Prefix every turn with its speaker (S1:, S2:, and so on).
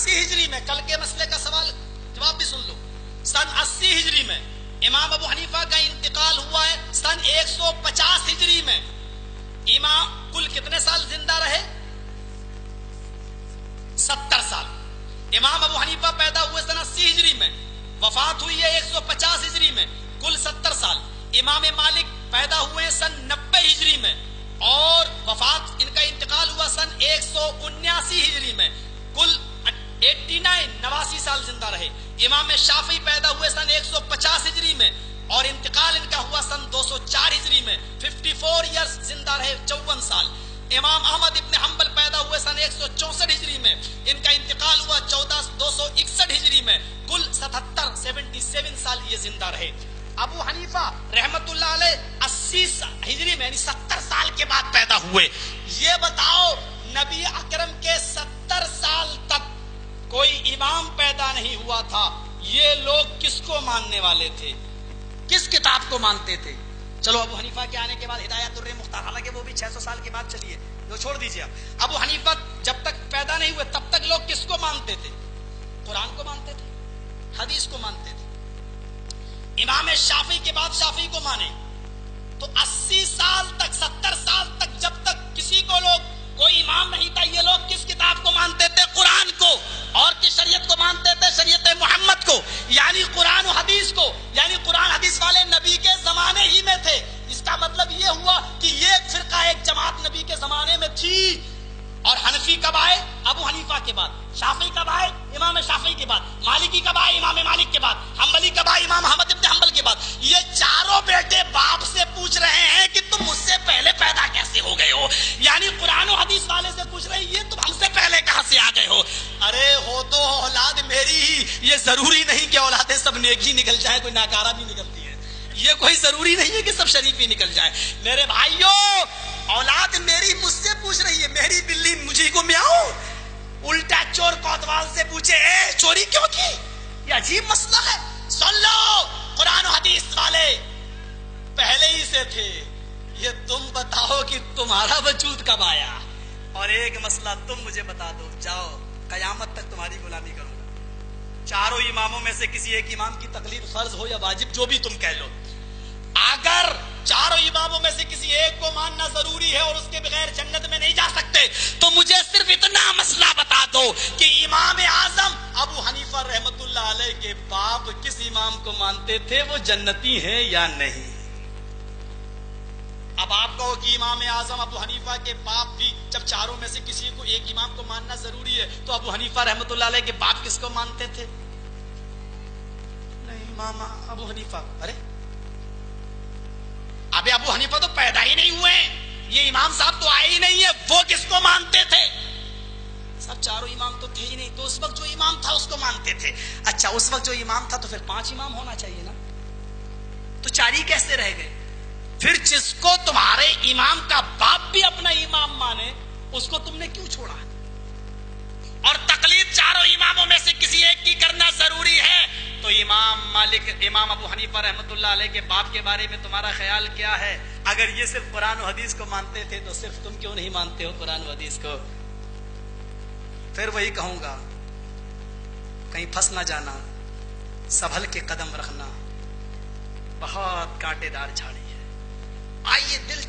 S1: 80 ہجری میں، کل کے مسئلے کا سوال جواب بھی سن لو، سن 80 ہجری میں امام ابو حنیفہ کا انتقال ہوا ہے سن 150 ہجری میں۔ امام کل کتنے سال زندہ رہے؟ 70 سال۔ امام ابو حنیفہ پیدا ہوئے سن 80 ہجری میں، وفات ہوئی ہے 150 ہجری میں، کل 70 سال۔ امام مالک پیدا ہوئے سن 90 ہجری میں اور وفات ان کا انتقال ہوا سن 179 ہجری میں، کل 89 سال زندہ رہے۔ امام شافعی پیدا ہوئے سن 150 ہجری میں اور انتقال ان کا ہوا سن 204 ہجری میں، 54 ایئرز زندہ رہے، 54 سال۔ امام احمد ابن حنبل پیدا ہوئے سن 164 ہجری میں، ان کا انتقال ہوا 261 ہجری میں، کل 77 سال یہ زندہ رہے۔ ابو حنیفہ رحمت اللہ علیہ 80 ہجری میں یعنی 70 سال کے بعد پیدا ہوئے۔ یہ بتاؤ نبی اکرم کے 70 سال تک کوئی امام پیدا نہیں ہوا تھا، یہ لوگ کس کو ماننے والے تھے؟ کس کتاب کو مانتے تھے؟ چلو ابو حنیفہ کے آنے کے بعد ہدایت الرحمختار، حالانکہ وہ بھی 600 سال کے بعد چلیے، وہ چھوڑ دیجیے آپ۔ ابو حنیفہ جب تک پیدا نہیں ہوئے تب تک لوگ کس کو مانتے تھے؟ قرآن کو مانتے تھے، حدیث کو مانتے تھے۔ امام شافعی کے بعد شافعی کو مانے تو 80 سال تک 70 سال تک جب تک کسی کو لوگ کوئی امام نہیں تھا، یہ لوگ کس کتاب کو مانتے تھے؟ قرآن کو۔ اور کس شریعت کو مانتے تھے؟ شریعت محمد کو، یعنی قرآن و حدیث کو، یعنی قرآن حدیث والے نبی کے زمانے ہی میں تھے۔ اس کا مطلب یہ ہوا کہ یہ ایک فرقہ، ایک جماعت نبی کے زمانے میں تھی۔ اور حنفی کب آئے؟ ابو حنیفہ کے بعد۔ شافعی کب آئے؟ امام شافعی کے بعد۔ مالکی کب آئے؟ امام مالک کے بعد۔ حنبلی کب آئے؟ امام احمد ابن حنبل کے بعد۔ یہ چاروں بیٹے باپ سے پوچھ رہے ہیں کہ تم مجھ سے پہلے پیدا کیسے ہو گئے ہو؟ یعنی قرآن و حدیث والے سے پوچھ رہے ہیں یہ تم ہم سے پہلے کہاں سے آ گئے ہو؟ ارے ہو تو اولاد میری ہی، یہ ضروری نہیں کہ اولادیں سب نیک ہی نکل جائیں، کوئی ناکارہ بھی نکلتی ہے، یہ کوئی ضروری نہیں ہے کہ سب شریف ہی نکل جائیں۔ میرے بھائیوں، اولاد میری مجھ سے پوچھ رہی ہے، میری بلی مجھے کو میاؤں، الٹا چور کوتوال سے پوچھے اے چوری کیوں کی؟ یہ عجیب مسئلہ ہے۔ سن لو، قرآن و حدیث والے پہلے ہی سے تھے، یہ تم بتاؤ کہ تمہارا وجود کب آیا؟ اور ایک مسئلہ تم مجھے بتا دو، جاؤ قیامت تک تمہاری غلامی کروں گا۔ چاروں اماموں میں سے کسی ایک امام کی تقلید فرض ہو یا واجب، جو بھی تم کہہ لو، اگر چاروں اماموں میں سے کسی ایک کو ماننا ضروری ہے اور اس کے بغیر جنت میں نہیں جا سکتے، تو مجھے صرف اتنا مسئلہ بتا دو کہ امام اعظم ابو حنیفہ رحمت اللہ علیہ کے باپ کس امام کو مانتے تھے، وہ جنتی ہیں یا نہیں؟ اب آپ کہو کہ امام اعظم ابو حنیفہ کے باپ بھی، جب چاروں میں سے کسی کو ایک امام کو ماننا ضروری ہے تو ابو حنیفہ رحمت اللہ علیہ کے باپ کس کو مانتے تھے؟ نہیں، امام ابو حنیفہ۔ ارے ابھی ابو حنیفہ تو پیدا ہی نہیں ہوئے، یہ امام صاحب تو آئے ہی نہیں ہے، وہ کس کو مانتے تھے؟ سب چاروں امام تو تھے ہی نہیں، تو اس وقت جو امام تھا اس کو مانتے تھے۔ اچھا، اس وقت جو امام تھا تو پھر 5 امام ہونا چاہیے نا، تو 4 ہی کیسے رہ گئے؟ پھر جس کو تمہارے امام کا باپ بھی اپنا امام مانے، اس کو تم نے کیوں چھوڑا؟ اور تقلید چاروں اماموں میں سے کسی ایک کی کرنا ضروری ہے، تو امام مالک، امام ابو حنیفہ رحمت اللہ علیہ کے باپ کے بارے میں تمہارا خیال کیا ہے؟ اگر یہ صرف قرآن و حدیث کو مانتے تھے تو صرف تم کیوں نہیں مانتے ہو قرآن و حدیث کو؟ پھر وہی کہوں گا، کہیں پھنس نہ جانا، سنبھل کے قدم رکھنا، بہت کانٹے دار جھاڑی ہے۔ آئیے دل